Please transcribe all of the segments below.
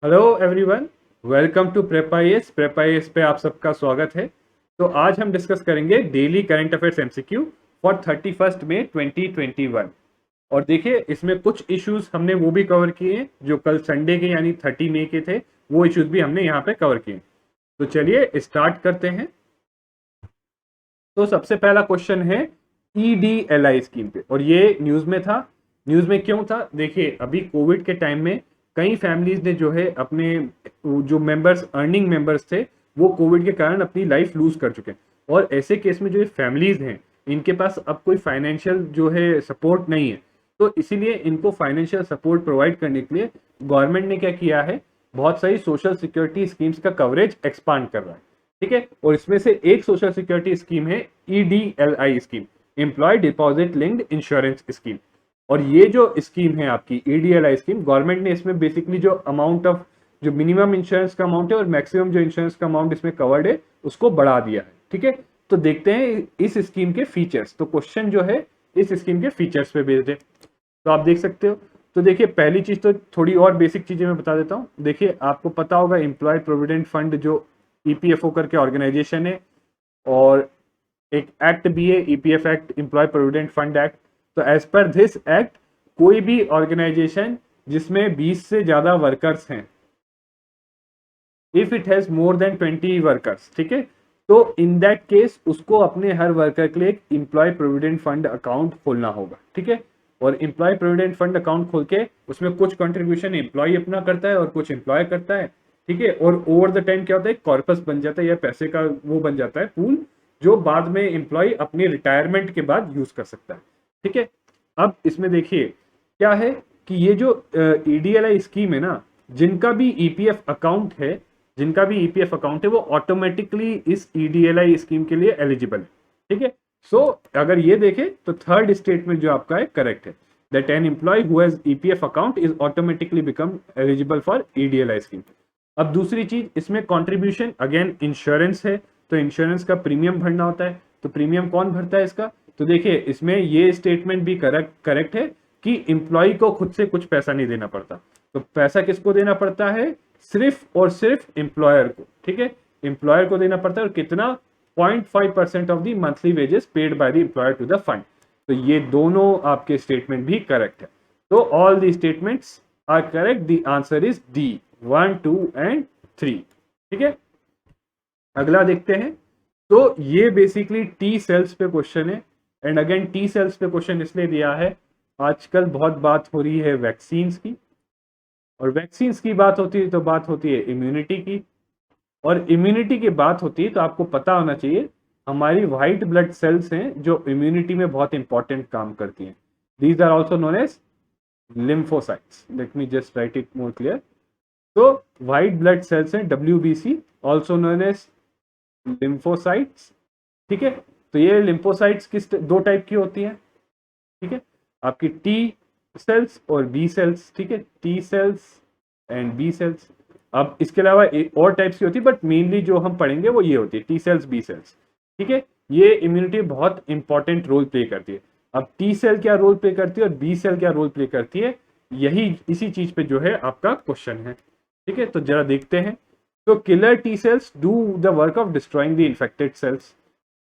Hello everyone, welcome to prep IAS पे आप सबका स्वागत है। तो आज हम डिस्कस करेंगे daily current affairs MCQ for 31 मई 2021। और देखिए, इसमें कुछ इश्यूज हमने वो भी कवर किए हैं जो कल संडे के यानी 30 मई के थे। वो इश्यूज भी हमने यहाँ पे कवर किए। तो चलिए स्टार्ट करते हैं। तो सबसे पहला क्वेश्चन है ईडीएलआई स्कीम पे, और ये न्यूज में था। न्यूज में क्यों था? देखिए, अभी कोविड के टाइम में कई फैमिलीज ने जो है अपने जो मेंबर्स, अर्निंग मेंबर्स थे, वो कोविड के कारण अपनी लाइफ लूज कर चुके हैं। और ऐसे केस में जो फैमिलीज हैं, इनके पास अब कोई फाइनेंशियल जो है सपोर्ट नहीं है। तो इसीलिए इनको फाइनेंशियल सपोर्ट प्रोवाइड करने के लिए गवर्नमेंट ने क्या किया है, बहुत सारी सोशल सिक्योरिटी स्कीम्स का कवरेज एक्सपांड कर रहा है। ठीक है, और इसमें से एक सोशल सिक्योरिटी स्कीम है EDLI scheme, employ deposit linked insurance scheme. और ये जो स्कीम है आपकी ईडीएलआई स्कीम, गवर्नमेंट ने इसमें बेसिकली जो अमाउंट ऑफ, जो मिनिमम इंश्योरेंस का अमाउंट है और मैक्सिमम जो इंश्योरेंस का अमाउंट इसमें कवर्ड है, उसको बढ़ा दिया है। ठीक है, तो देखते हैं इस स्कीम के फीचर्स। तो क्वेश्चन जो है इस स्कीम के फीचर्स पे बेस्ड है, तो आप देख सकते हो। तो देखिए, पहली चीज तो थोड़ी और बेसिक चीजें मैं बता देता हूँ। देखिए, आपको पता होगा एम्प्लॉय प्रोविडेंट फंड जो ईपीएफओ करके ऑर्गेनाइजेशन है, और एक एक्ट भी है, EPF act, employ provident fund act. तो एज पर दिस एक्ट, कोई भी ऑर्गेनाइजेशन जिसमें 20 से ज्यादा वर्कर्स हैं, if it has more than 20 workers, ठीक है, तो इन दैट केस उसको अपने हर वर्कर के लिए एक एम्प्लॉय प्रोविडेंट फंड अकाउंट खोलना होगा। ठीक है, और एम्प्लॉय प्रोविडेंट फंड अकाउंट खोल के उसमें कुछ कंट्रीब्यूशन एम्प्लॉय अपना करता है और कुछ एम्प्लॉय करता है। ठीक है, और ओवर द टाइम क्या होता है, कॉर्पस बन जाता है या पैसे का वो बन जाता है पूल, जो बाद में एम्प्लॉय अपनी रिटायरमेंट के बाद यूज कर सकता है। ठीक है, अब इसमें देखिए क्या है कि ये जो ईडीएलआई स्कीम है ना, जिनका भी ईपीएफ अकाउंट है, जिनका भी ईपीएफ अकाउंट है, वो ऑटोमेटिकली इस ईडीएलआई स्कीम के लिए एलिजिबल है। ठीक है, सो अगर ये देखें तो थर्ड स्टेटमेंट जो आपका है करेक्ट है, that an employ who has EPF account is automatically become eligible for EDLI scheme. अब दूसरी चीज, इसमें कंट्रीब्यूशन अगेन इंश्योरेंस है, तो इंश्योरेंस का प्रीमियम भरना होता है। तो प्रीमियम कौन भरता है इसका? तो देखिए, इसमें ये स्टेटमेंट भी करेक्ट है कि एम्प्लॉय को खुद से कुछ पैसा नहीं देना पड़ता। तो पैसा किसको देना पड़ता है? सिर्फ और सिर्फ एम्प्लॉयर को। ठीक है, एम्प्लॉयर को देना पड़ता है, और कितना? 0.5% of the monthly wages paid by the employer to the fund. तो ये दोनों आपके स्टेटमेंट भी करेक्ट है। तो all the statements are correct, the answer is D, 1, 2 and 3। ठीक है, अगला देखते हैं। तो ये बेसिकली टी सेल्स पे क्वेश्चन है, एंड अगेन टी सेल्स पे क्वेश्चन इसलिए दिया है, आजकल बहुत बात हो रही है वैक्सीन्स की, और वैक्सीन्स की बात होती है तो बात होती है इम्यूनिटी की, और इम्यूनिटी की बात होती है तो आपको पता होना चाहिए हमारी व्हाइट ब्लड सेल्स हैं जो इम्यूनिटी में बहुत इंपॉर्टेंट काम करती हैं। These are also known as lymphocytes. Let me just write it more clear. तो व्हाइट ब्लड सेल्स हैं, WBC, also known as lymphocytes. ठीक है, तो ये लिम्फोसाइट्स किस दो टाइप की होती हैं? ठीक है, आपकी टी सेल्स और बी सेल्स। ठीक है, T cells and B cells. अब इसके अलावा और टाइप्स की होती है, बट मेनली जो हम पढ़ेंगे वो ये होती है, टी सेल्स, बी सेल्स। ठीक है, ये इम्यूनिटी बहुत इंपॉर्टेंट रोल प्ले करती है। अब टी सेल क्या रोल प्ले करती है और बी सेल क्या रोल प्ले करती है, यही इसी चीज पे जो है आपका क्वेश्चन है। ठीक है, तो जरा देखते हैं। तो killer T cells do the work of destroying the infected cells.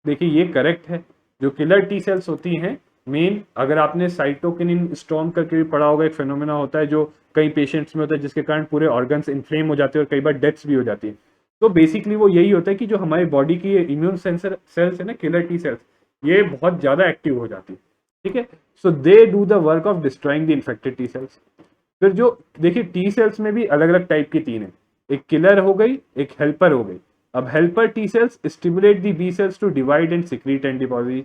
देखिए, ये करेक्ट है। जो किलर टी सेल्स होती हैं, मेन, अगर आपने साइटोकिनिन स्टॉर्म करके भी पढ़ा होगा, एक फिनोमेना होता है जो कई पेशेंट्स में होता है, जिसके कारण पूरे ऑर्गन्स इन्फ्लेम हो जाते हैं और कई बार डेथ्स भी हो जाती है। तो बेसिकली वो यही होता है कि जो हमारी बॉडी की इम्यून सेंसर सेल्स है ना, किलर टी सेल्स, ये बहुत ज्यादा एक्टिव हो जाती है। ठीक है, so they do the work of destroying the infected T cells. फिर जो देखिए, टी सेल्स में भी अलग अलग टाइप की तीन है, एक किलर हो गई, एक हेल्पर हो गई। अब helper T cells stimulate the B cells to divide and secrete antibodies,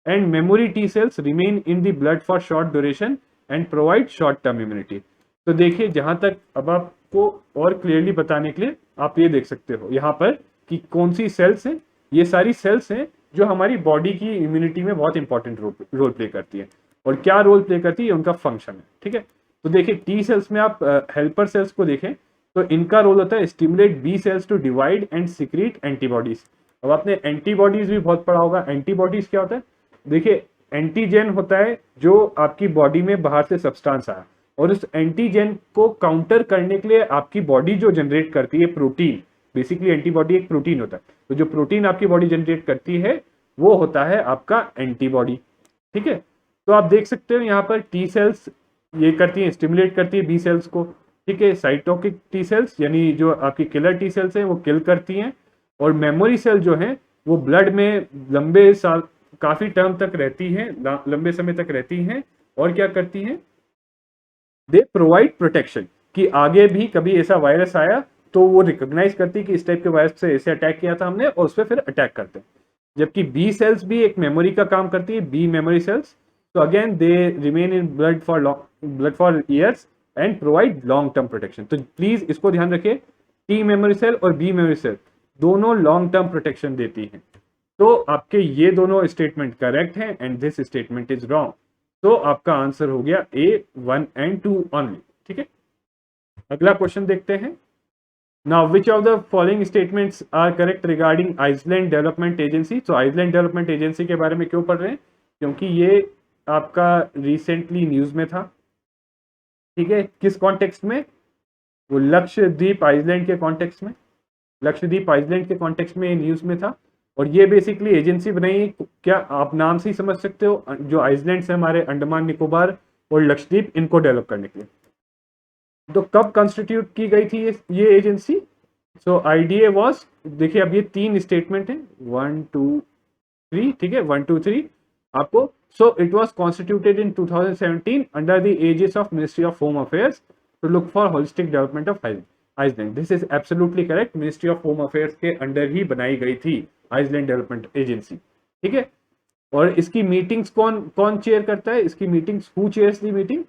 and memory T cells remain in the blood for short duration and provide short term immunity. तो देखिए, जहां तक अब आपको और क्लियरली बताने के लिए आप ये देख सकते हो यहाँ पर कि कौन सी सेल्स हैं। ये सारी सेल्स हैं जो हमारी बॉडी की इम्यूनिटी में बहुत इंपॉर्टेंट रोल प्ले करती है। और क्या रोल प्ले करती है, उनका फंक्शन है। ठीक है, तो देखिए, टी सेल्स में आप हेल्पर सेल्स को देखें तो इनका रोल होता है stimulate B cells to divide and secrete antibodies. अब आपने एंटीबॉडीज भी बहुत पढ़ा होगा। एंटीबॉडीज क्या होता है? देखिए, एंटीजन होता है जो आपकी बॉडी में बाहर से सब्सटेंस आया, और उस एंटीजन को काउंटर करने के लिए आपकी बॉडी जो जनरेट करती है प्रोटीन, बेसिकली एंटीबॉडी एक प्रोटीन होता है, तो जो प्रोटीन आपकी बॉडी जनरेट करती है वो होता है आपका एंटीबॉडी। ठीक है, तो आप देख सकते हो यहाँ पर टी सेल्स ये करती हैं, स्टिमुलेट करती है बी सेल्स को। ठीक है, साइटोकिक टी सेल्स यानी जो आपकी किलर टी सेल्स हैं वो किल करती हैं, और मेमोरी सेल जो है वो ब्लड में लंबे साल काफी टर्म तक रहती हैं, लंबे समय तक रहती हैं, और क्या करती हैं, दे प्रोवाइड प्रोटेक्शन, कि आगे भी कभी ऐसा वायरस आया तो वो रिकॉग्नाइज करती कि इस टाइप के वायरस से ऐसे अटैक किया था हमने, और उस पर फिर अटैक करते हैं। जबकि बी सेल्स भी एक मेमोरी का काम करती है, बी मेमोरी सेल्स, तो again they remain in blood for years and provide long term protection. तो प्लीज इसको ध्यान रखिए, टी मेमोरी सेल और बी मेमोरी सेल दोनों लॉन्ग टर्म प्रोटेक्शन देती हैं। तो आपके ये दोनों स्टेटमेंट करेक्ट हैं and this statement is wrong. तो आपका आंसर हो गया ए 1 एंड 2 ओनली। ठीक है, अगला क्वेश्चन देखते हैं। Now which of the following statements are correct regarding island development agency. तो आइसलैंड डेवलपमेंट एजेंसी के बारे में क्यों पढ़ रहे हैं, क्योंकि ये आपका रिसेंटली न्यूज में था। ठीक है, किस कॉन्टेक्स्ट में, वो लक्षद्वीप आइसलैंड के कॉन्टेक्स्ट में, लक्षद्वीप आइसलैंड के कॉन्टेक्स्ट में न्यूज में था। और ये बेसिकली एजेंसी बनाई, क्या आप नाम से ही समझ सकते हो, जो आइसलैंड है हमारे अंडमान निकोबार और लक्षद्वीप, इनको डेवलप करने के लिए। तो कब कॉन्स्टिट्यूट की गई थी ये एजेंसी। सो आईडीए वॉज, देखिए अब ये 3 स्टेटमेंट है, 1 2 3। ठीक है, 1 2 3 आपको। So it was constituted in 2017 under the aegis of ministry of home affairs to look for holistic development of island. This is absolutely correct, ministry of home affairs के under ही बनाई गई थी आइसलैंड डेवलपमेंट एजेंसी। ठीक है, और इसकी meetings कौन कौन चेयर करता है, इसकी meetings, who chairs the meeting,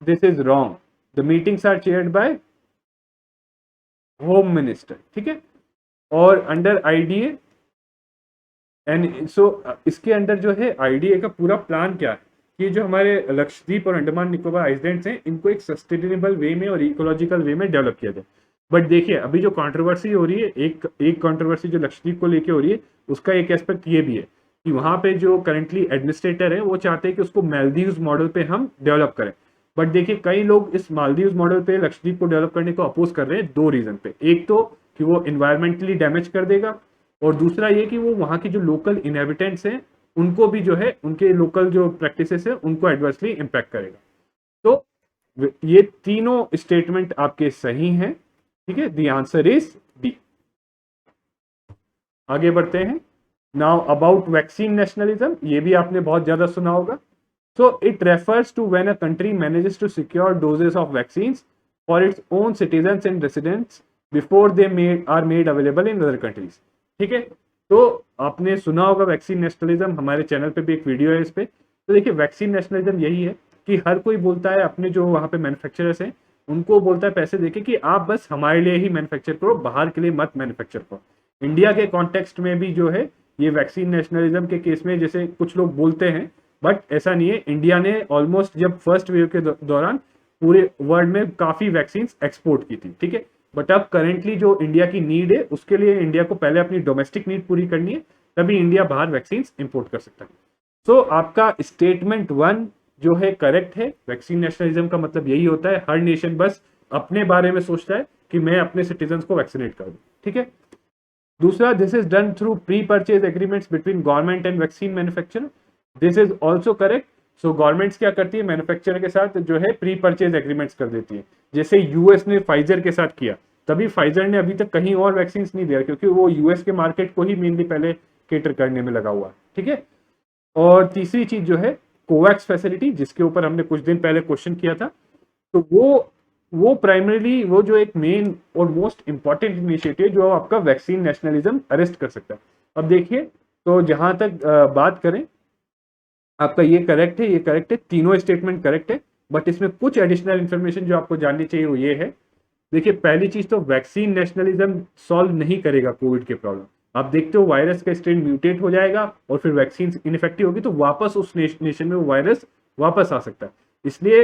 this is wrong, the meetings are chaired by home minister. ठीक है, और अंडर आईडीए एंड सो इसके अंडर जो है आईडीए का पूरा प्लान क्या है कि जो हमारे लक्षद्वीप और अंडमान निकोबार आइसलैंड्स हैं इनको एक सस्टेनेबल वे में और इकोलॉजिकल वे में डेवलप किया जाए। बट देखिए अभी जो कंट्रोवर्सी हो रही है, एक कंट्रोवर्सी जो लक्षद्वीप को लेके हो रही है, उसका एक एस्पेक्ट ये भी है कि वहां पे जो करंटली एडमिनिस्ट्रेटर है वो चाहते हैं कि उसको मालदीव्स मॉडल पे हम डेवलप करें। बट देखिए कई लोग इस मालदीव्स मॉडल पे लक्षद्वीप को डेवलप करने को अपोज कर रहे हैं 2 रीजन पे। एक तो कि वो इन्वायरमेंटली डैमेज कर देगा, और दूसरा ये कि वो वहाँ की जो लोकल इनहेबिटेंट्स हैं उनको भी जो है, उनके लोकल जो प्रैक्टिसेस है उनको एडवर्सली इम्पैक्ट करेगा। तो ये तीनों स्टेटमेंट आपके सही हैं। ठीक है, द आंसर इज डी। आगे बढ़ते हैं। नाउ अबाउट वैक्सीन नेशनलिज्म, ये भी आपने बहुत ज्यादा सुना होगा। So it refers to when a country manages to secure doses of vaccines for its own citizens and residents before they are made available in other countries. ठीक है, तो आपने सुना होगा वैक्सीन नेशनलिज्म, हमारे चैनल पे भी एक वीडियो है इस पे। तो देखिए वैक्सीन नेशनलिज्म यही है कि हर कोई बोलता है, अपने जो वहाँ पे मैन्युफैक्चरर्स हैं उनको बोलता है पैसे देके कि आप बस हमारे लिए ही मैन्युफैक्चर करो, बाहर के लिए मत मैन्युफैक्चर करो। इंडिया के कॉन्टेक्स्ट में भी जो है ये वैक्सीन नेशनलिज्म के केस में जैसे कुछ लोग बोलते हैं, बट ऐसा नहीं है। इंडिया ने ऑलमोस्ट जब फर्स्ट वेव के दौरान पूरे वर्ल्ड में काफी वैक्सीन एक्सपोर्ट की थी। ठीक है, बट अब करेंटली जो इंडिया की नीड है उसके लिए इंडिया को पहले अपनी डोमेस्टिक नीड पूरी करनी है, तभी इंडिया बाहर वैक्सीन इंपोर्ट कर सकता है। सो आपका स्टेटमेंट 1 जो है करेक्ट है। वैक्सीन नेशनलिज्म का मतलब यही होता है, हर नेशन बस अपने बारे में सोचता है कि मैं अपने सिटीजन्स को वैक्सीनेट कर दूं। ठीक है, दूसरा, this is done through pre purchase agreements between government and vaccine manufacturer. This is also correct. So governments क्या करती है, मैन्युफैक्चरर के साथ जो है प्री परचेज एग्रीमेंट्स कर देती है, जैसे यूएस ने फाइजर के साथ किया। तभी फाइजर ने अभी तक कहीं और वैक्सीन नहीं दिया क्योंकि वो यूएस के मार्केट को ही मेनली पहले केटर करने में लगा हुआ है। ठीक है, और तीसरी चीज जो है कोवैक्स फैसिलिटी, जिसके ऊपर हमने कुछ दिन पहले क्वेश्चन किया था, तो वो प्राइमरीली वो जो एक मेन और मोस्ट इंपॉर्टेंट इनिशिएटिव जो आपका वैक्सीन नेशनलिज्म अरेस्ट कर सकता है। अब देखिए, तो जहां तक बात करें, आपका ये करेक्ट है, ये करेक्ट है, तीनों स्टेटमेंट करेक्ट है। बट इसमें कुछ एडिशनल इंफॉर्मेशन जो आपको जाननी चाहिए वो ये है। देखिए पहली चीज तो वैक्सीन नेशनलिज्म सॉल्व नहीं करेगा कोविड के प्रॉब्लम। आप देखते हो वायरस का स्ट्रेन म्यूटेट हो जाएगा और फिर वैक्सीन इनइफेक्टिव होगी तो वापस उस नेशन में वो वायरस वापस आ सकता है। इसलिए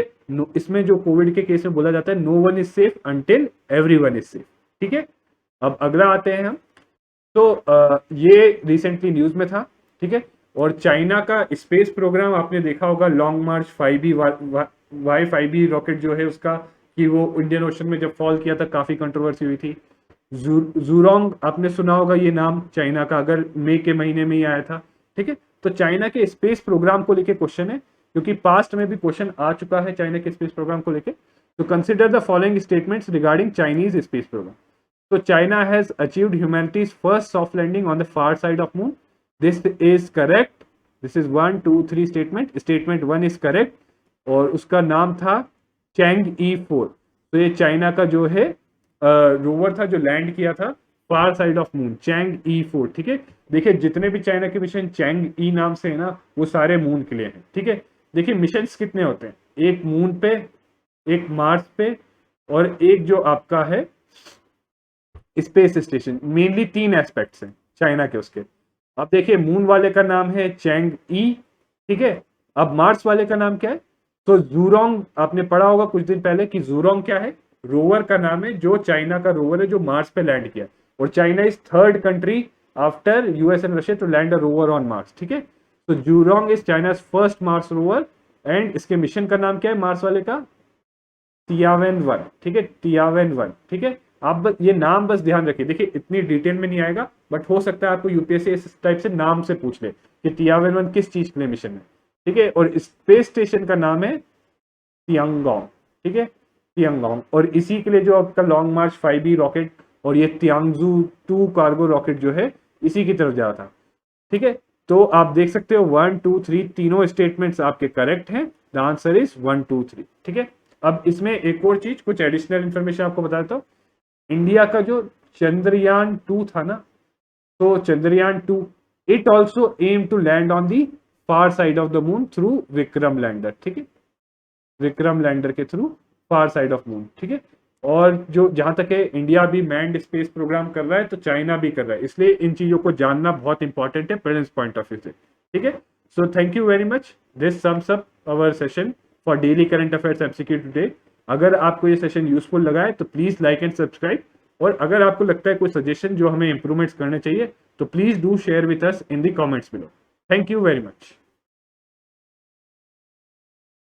इसमें जो कोविड के केस में बोला जाता है, no one is safe until everyone is safe. ठीक है, अब अगला आते हैं हम। तो ये रिसेंटली न्यूज में था। ठीक है, और चाइना का स्पेस प्रोग्राम आपने देखा होगा, लॉन्ग मार्च Y5B रॉकेट जो है उसका, कि वो इंडियन ओशन में जब फॉल किया था काफी कंट्रोवर्सी हुई थी। जूरोंग आपने सुना होगा ये नाम, चाइना का, अगर मई के महीने में ही आया था। ठीक है, तो चाइना के स्पेस प्रोग्राम को लेके क्वेश्चन है, क्योंकि पास्ट में भी क्वेश्चन आ चुका है चाइना के स्पेस प्रोग्राम को लेके। तो consider the following statements regarding Chinese space program. तो China has achieved humanity's first soft landing on the far side of moon, this is correct. This is 1 2 3 statement, statement 1 is correct, और उसका नाम था चैंग-ई 4। तो ये चाइना का जो है रोवर था जो लैंड किया था फार साइड ऑफ मून, चैंग-ई 4। ठीक है, देखिए जितने भी चाइना के मिशन चैंग-ई नाम से है ना, वो सारे मून के लिए हैं। ठीक है, देखिए मिशंस कितने होते हैं, एक मून पे, एक मार्स पे, और एक जो आपका है स्पेस स्टेशन। मेनली 3 एस्पेक्ट्स हैं चाइना के उसके। अब देखिए मून वाले का नाम है चैंग-ई। ठीक है, अब मार्स वाले का नाम क्या है, तो जूरोंग। आपने पढ़ा होगा कुछ दिन पहले कि जूरोंग क्या है, रोवर का नाम है, जो चाइना का रोवर है जो मार्स पे लैंड किया। और China is third country after US and Russia to land a rover on Mars. ठीक है, तो Zhurong is China's first Mars rover, and इसके मिशन का नाम क्या है मार्स वाले का, तियावेन-1। ठीक है, तियावेन-1। ठीक है, आप ये नाम बस ध्यान रखिए। देखिए इतनी डिटेल में नहीं आएगा, बट हो सकता है आपको यूपीएससी इस टाइप से नाम से पूछ ले कि तियावेन-1 किस चीज के लिए मिशन है। ठीक है, और स्पेस स्टेशन का नाम है तियांगोंग। ठीक है, तियांगोंग, और इसी के लिए जो आपका लॉन्ग मार्च 5B रॉकेट और ये तियांगजू 2 कार्गो रॉकेट जो है इसी की तरफ जा रहा था। ठीक है, तो आप देख सकते हो 1 2 3 तीनों स्टेटमेंट्स आपके करेक्ट हैं। The answer is 1 2 3। ठीक है, अब इसमें एक और चीज, कुछ एडिशनल इंफॉर्मेशन आपको बता देता हूँ। इंडिया का जो चंद्रयान-2 था ना, तो चंद्रयान-2 it also aim to land on the far side of the moon through Vikram lander. ठीक है, विक्रम लैंडर के through far side of moon. ठीक है, और जो जहां तक है इंडिया भी मैन्ड स्पेस प्रोग्राम कर रहा है, तो चाइना भी कर रहा है, इसलिए इन चीजों को जानना बहुत इंपॉर्टेंट है प्रेजेंट पॉइंट ऑफ व्यू से। ठीक है, so thank you very much, this sums up our session for daily current affairs MCQ today. अगर आपको ये सेशन यूजफुल लगा है तो प्लीज लाइक एंड सब्सक्राइब, और अगर आपको लगता है कोई सजेशन जो हमें इंप्रूवमेंट्स करने चाहिए तो please do share with us in the comments below. Thank you very much.